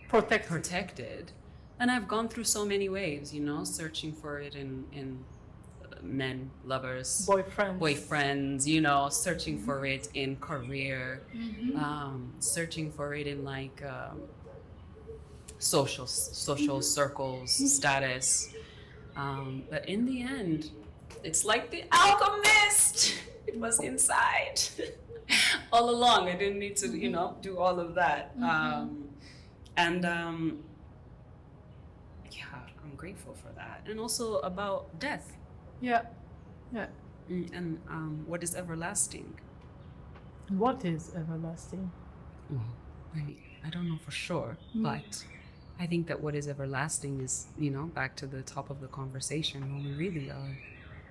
protected. And I've gone through so many waves, searching for it in men, lovers, boyfriends, searching for it in career, searching for it in social circles, status. But in the end, it's like the alchemist. It was inside all along. I didn't need to, do all of that. I'm grateful for that. And also about death. Yeah. And what is everlasting? What is everlasting? I don't know for sure, but I think that what is everlasting is, back to the top of the conversation, when we really are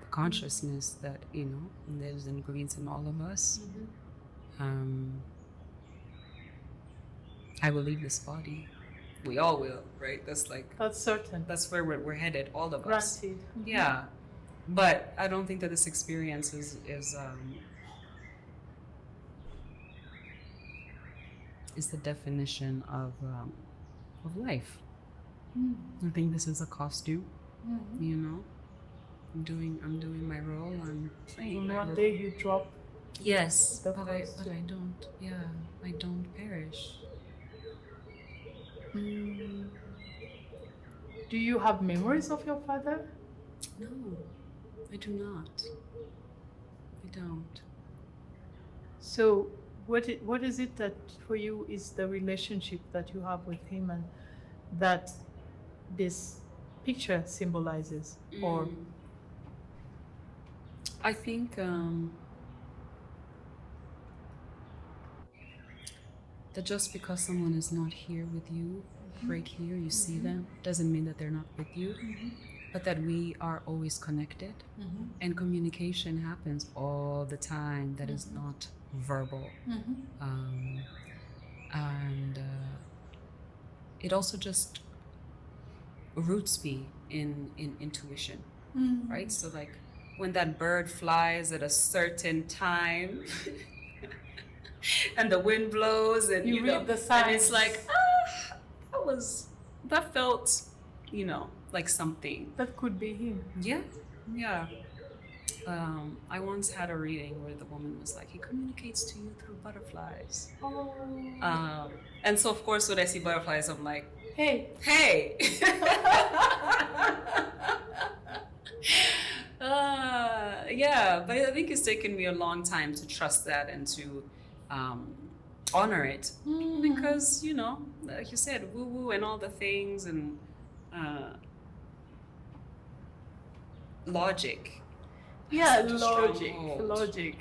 the consciousness that, lives and breathes in all of us. I will leave this body. We all will, right? That's certain. That's where we're headed, all of us. Granted. Yeah. But I don't think that this experience is the definition of life. I think this is a costume. I'm doing my role. I'm playing. One day you drop. Yes, but I don't. Yeah, I don't perish. Do you have memories of your father? No, I do not. I don't. So, what is it that for you is the relationship that you have with him, and that this picture symbolizes? Or I think that just because someone is not here with you, right here, you see them, doesn't mean that they're not with you, but that we are always connected, and communication happens all the time that is not verbal. And it also just roots me in intuition, right? So when that bird flies at a certain time and the wind blows and you read the signs, and it's like, that felt like something that could be him. Yeah. I once had a reading where the woman was like, he communicates to you through butterflies. Oh. And so, of course, when I see butterflies, I'm like, Hey. hey. Yeah, but I think it's taken me a long time to trust that and to honor it. Because, you know, like you said, woo-woo and all the things and logic. Yeah, Such a strong logic. hold. Logic.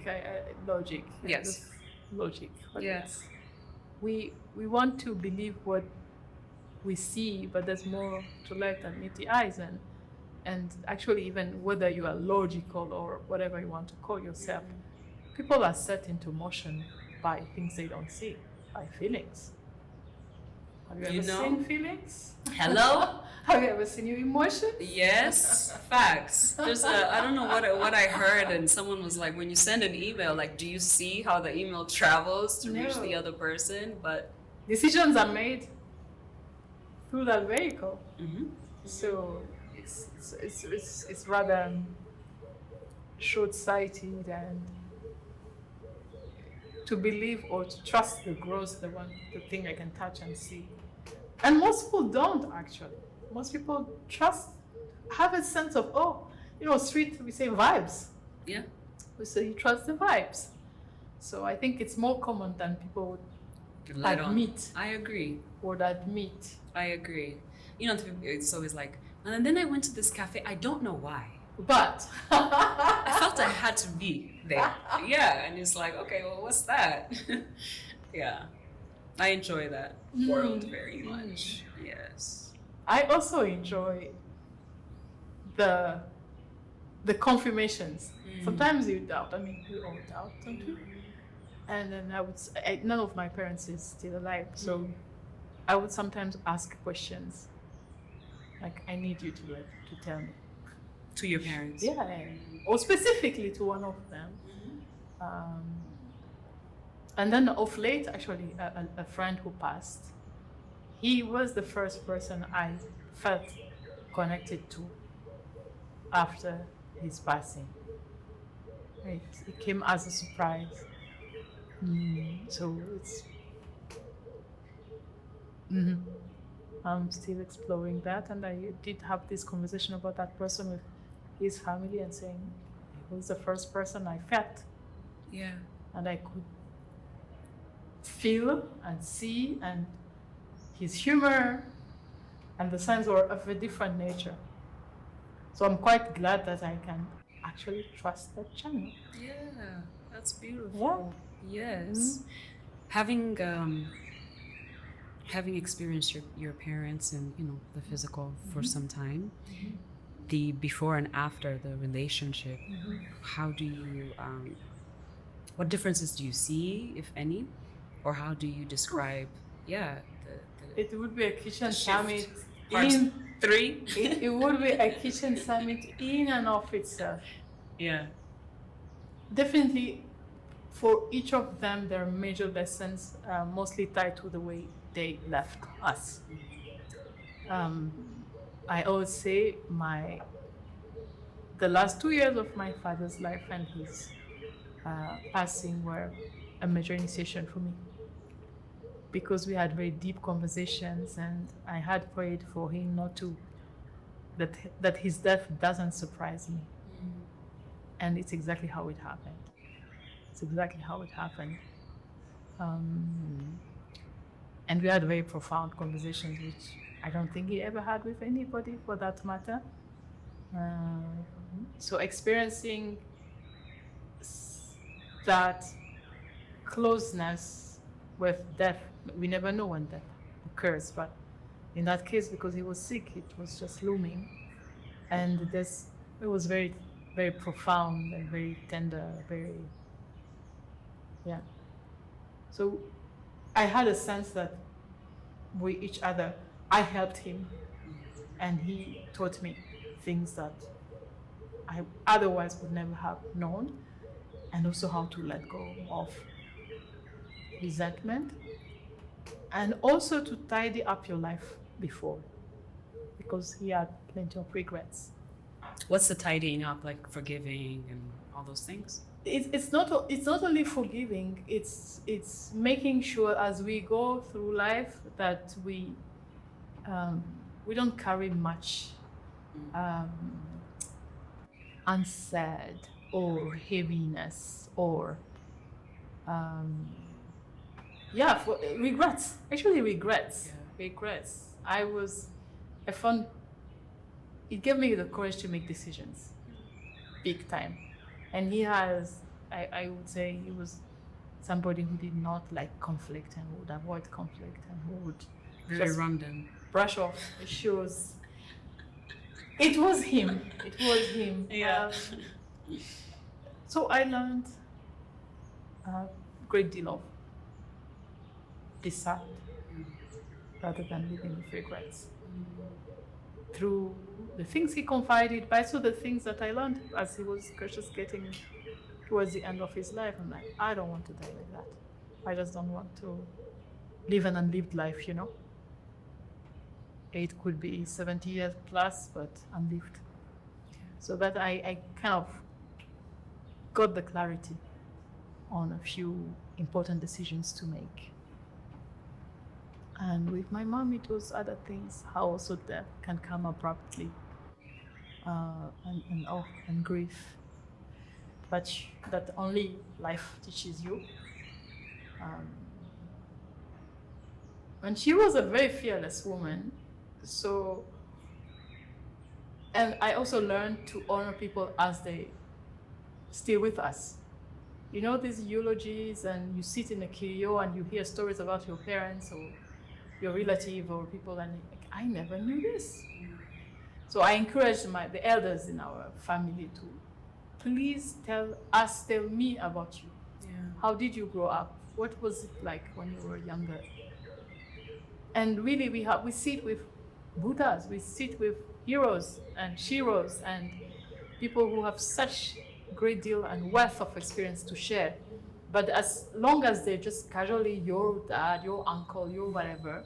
Logic. Yes. Logic. But Yes. we want to believe what we see, but there's more to life than meet the eyes, and actually, even whether you are logical or whatever you want to call yourself, people are set into motion by things they don't see, by feelings. Have you ever seen feelings? Hello? Have you ever seen your emotions? Yes, facts. There's I don't know what I heard, and someone was like, when you send an email, like, do you see how the email travels to reach the other person? But decisions are made through that vehicle. Mm-hmm. So it's rather short-sighted and to believe or to trust the growth, the thing I can touch and see. And most people don't actually. Most people have a sense of, street, we say vibes. Yeah. We say you trust the vibes. So I think it's more common than people would admit. I agree. Would admit. I agree. You know, it's always like, and then I went to this cafe. I don't know why. But I felt I had to be there. Yeah, and it's like, okay, well, what's that? Yeah, I enjoy that world very much. Yes. I also enjoy the confirmations. Sometimes you doubt. I mean, we all doubt, don't we? And then none of my parents is still alive, so I would sometimes ask questions. Like, I need you to tell me. To your parents? Yeah, or specifically to one of them. And then of late, actually, a friend who passed, he was the first person I felt connected to after his passing. Right. It came as a surprise. So it's... I'm still exploring that, and I did have this conversation about that person with his family and saying he was the first person I felt. Yeah. And I could feel and see, and his humor and the signs were of a different nature. So I'm quite glad that I can actually trust that channel. Yeah, that's beautiful. Yeah. Yes. Having experienced your parents and the physical for some time, the before and after the relationship, how do you what differences do you see, if any, or how do you describe it would be a kitchen summit Part 3. It would be a kitchen summit in and of itself. Yeah, definitely for each of them there are major lessons, mostly tied to the way they left us. I always say the last 2 years of my father's life and his passing were a major initiation for me, because we had very deep conversations, and I had prayed for him that his death doesn't surprise me. And it's exactly how it happened. And we had very profound conversations, which I don't think he ever had with anybody, for that matter. So experiencing that closeness with death, we never know when death occurs, but in that case, because he was sick, it was just looming. And it was very, very profound and very tender, So I had a sense that we each other, I helped him, and he taught me things that I otherwise would never have known, and also how to let go of resentment, and also to tidy up your life before, because he had plenty of regrets. What's the tidying up, like forgiving and all those things? It's not only forgiving, it's making sure as we go through life that we don't carry much unsaid or heaviness or for regrets. Actually, regrets. Regrets. I found it gave me the courage to make decisions, big time. And I would say he was somebody who did not like conflict and would avoid conflict and who would Very random. brush off his shoes. It was him. It was him. Yeah. So I learned a great deal of decide rather than living with regrets. Through the things he confided, but also the things that I learned as he was just getting towards the end of his life. I'm like, I don't want to die like that. I just don't want to live an unlived life, you know? It could be 70 years plus, but unlived. So that I kind of got the clarity on a few important decisions to make. And with my mom, it was other things, how also death can come abruptly, and grief, but that only life teaches you. And she was a very fearless woman, so, and I also learned to honor people as they stay with us. You know, these eulogies, and you sit in a kirio and you hear stories about your parents or your relative or people, and like, I never knew this. So I encouraged the elders in our family to please tell me about you. Yeah. How did you grow up? What was it like when you were younger? And really we sit with Buddhas, we sit with heroes and sheroes and people who have such great deal and wealth of experience to share. But as long as they're just casually your dad, your uncle, your whatever,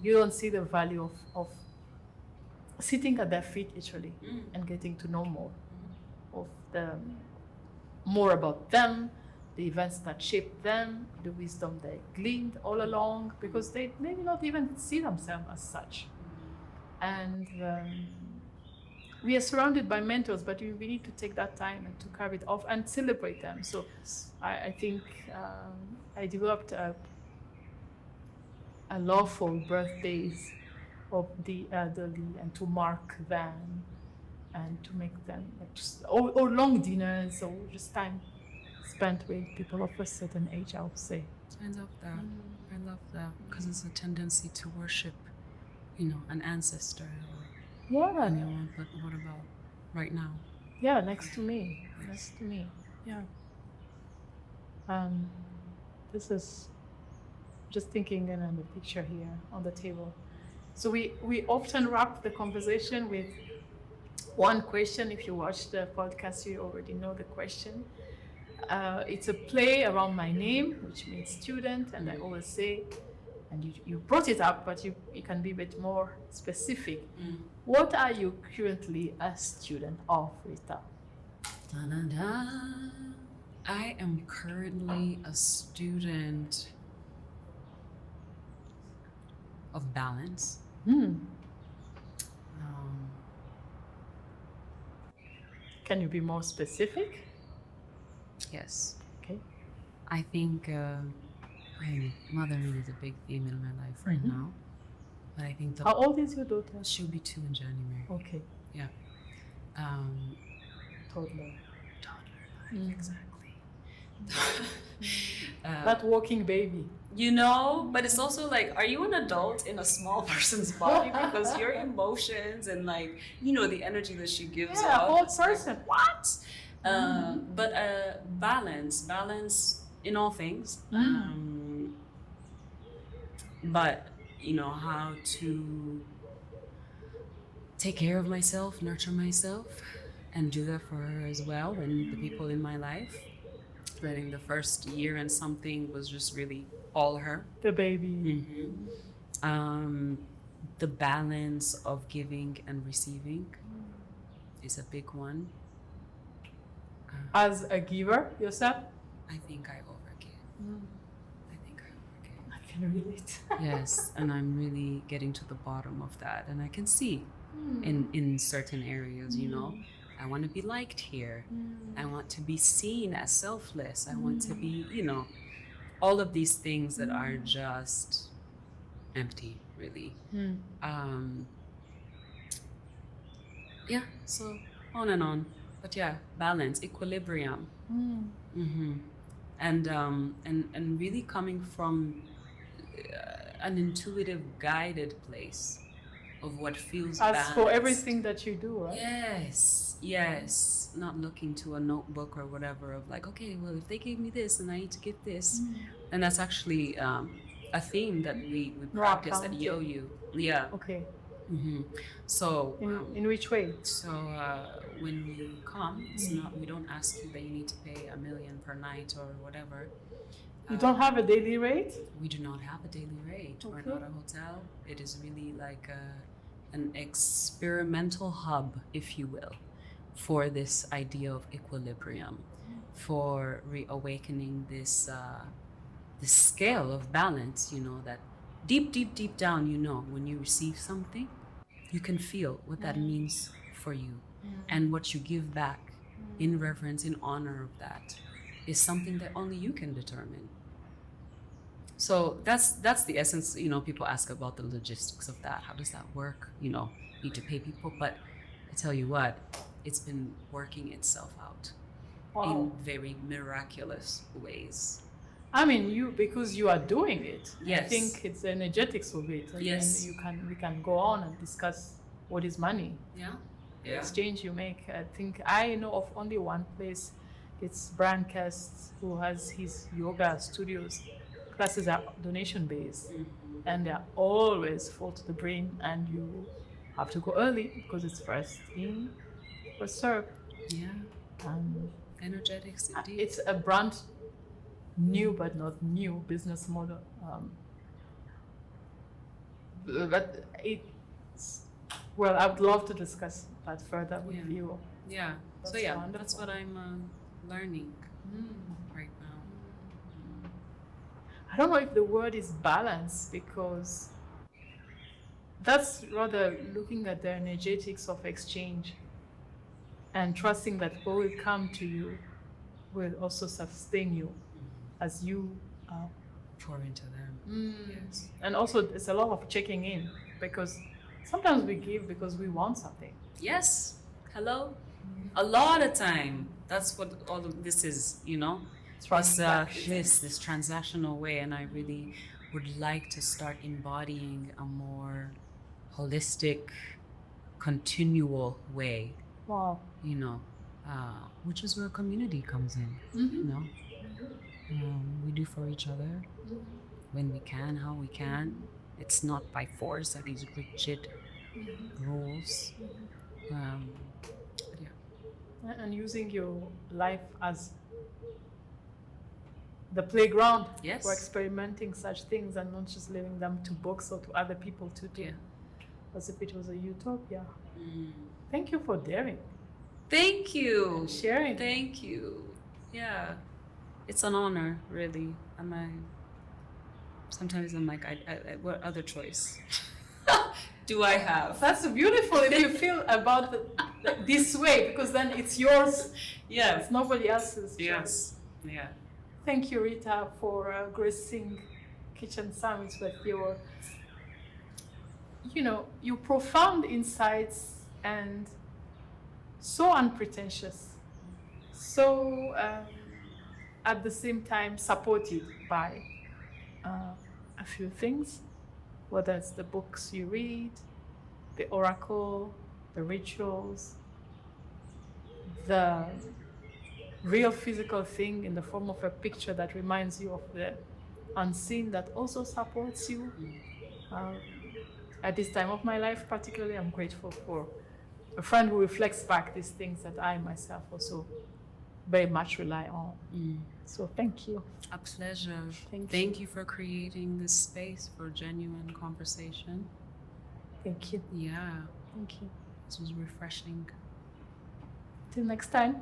you don't see the value of sitting at their feet literally and getting to know more about them, the events that shaped them, the wisdom they gleaned all along, because they maybe not even see themselves as such. And we are surrounded by mentors, but we need to take that time and to carve it off and celebrate them. So I think I developed a love for birthdays of the elderly and to mark them and to make them or long dinners or just time spent with people of a certain age, I would say. I love that. I love that because it's a tendency to worship, an ancestor or anyone. But what about right now? Yeah, next to me. Next to me. Yeah. This is just thinking in the picture here on the table. So we often wrap the conversation with one question. If you watch the podcast, you already know the question. It's a play around my name, which means student, and I always say, and you brought it up, but you can be a bit more specific. What are you currently a student of, Rita? Da-da-da. I am currently a student of balance. Can you be more specific? Yes. Okay. I think mothering is a big theme in my life right now. But I think How old is your daughter? she'll be 2 in January. Okay. Yeah. Toddler. Toddler life, exactly. That walking baby. But it's also like, are you an adult in a small person's body? Because your emotions and the energy that she gives Yeah, out. a whole person. What? But balance in all things. But how to take care of myself, nurture myself, and do that for her as well, and the people in my life. I think the first year and something was just really all her. The baby. The balance of giving and receiving. is a big one. As a giver yourself? I think I overgive. I think I overgive. I can relate. Yes, and I'm really getting to the bottom of that, and I can see in certain areas, you know, I want to be liked here. I want to be seen as selfless. I want to be, you know, all of these things that are just empty, really. Yeah, so on and on. But yeah, balance, equilibrium. And really coming from an intuitive, guided place of what feels As balanced. for everything that you do, right? Yes. Not looking to a notebook or whatever of like, okay, well, if they gave me this and I need to get this. And that's actually a theme that we practice at Yo-Yuu. Yeah. Okay. So In which way? So when you come, it's not, we don't ask you that you need to pay $1 million per night or whatever. You don't have a daily rate? We do not have a daily rate. Okay. We're not a hotel. It is really like an experimental hub, if you will, for this idea of equilibrium, for reawakening this this scale of balance, you know, that deep down, you know, when you receive something, you can feel what that means for you. And what you give back in reverence, in honor of that, is something that only you can determine. So that's the essence. You know, people ask about the logistics of that. How does that work? You know, need to pay people. But I tell you what, it's been working itself out in very miraculous ways. I mean, because you are doing it. Yes. I think it's the energetics of it. Yes. And we can go on and discuss what is money. Yeah. The exchange you make. I think I know of only one place. It's Brian Kest, who has his yoga studios. Classes are donation based, and they're always full to the brim, and you have to go early because it's first in, first served. Yeah. Energetics indeed. It's a brand new but not new business model. But it's, well, I would love to discuss that further with you. Yeah. That's so yeah, wonderful. that's what I'm learning right now. I don't know if the word is balance, because that's rather looking at the energetics of exchange and trusting that what will come to you will also sustain you as you Pour into them. Yes. And also it's a lot of checking in, because sometimes we give because we want something. Yes. Hello. A lot of time. That's what all of this is, you know. This transactional way, and I really would like to start embodying a more holistic, continual way. Wow. You know, which is where community comes in. You know, we do for each other when we can, how we can. It's not by force that these rigid rules. But yeah. And using your life as the playground for experimenting such things, and not just leaving them to books or to other people to do, as if it was a utopia. Thank you for daring. Thank you. Sharing. Thank you. Yeah, it's an honor, really. Sometimes I'm like, I what other choice do I have? That's beautiful if you feel about this way, because then it's yours. Yeah. It's nobody else's choice. Yes. Yeah. Thank you, Rita, for gracing Kitchen Summits with your, your profound insights, and so unpretentious, so at the same time supported by a few things, whether it's the books you read, the oracle, the rituals, the real physical thing in the form of a picture that reminds you of the unseen that also supports you. At this time of my life particularly, I'm grateful for a friend who reflects back these things that I myself also very much rely on. So thank you. A pleasure. Thank you for creating this space for genuine conversation. Thank you. Yeah. Thank you. This was refreshing. Till next time.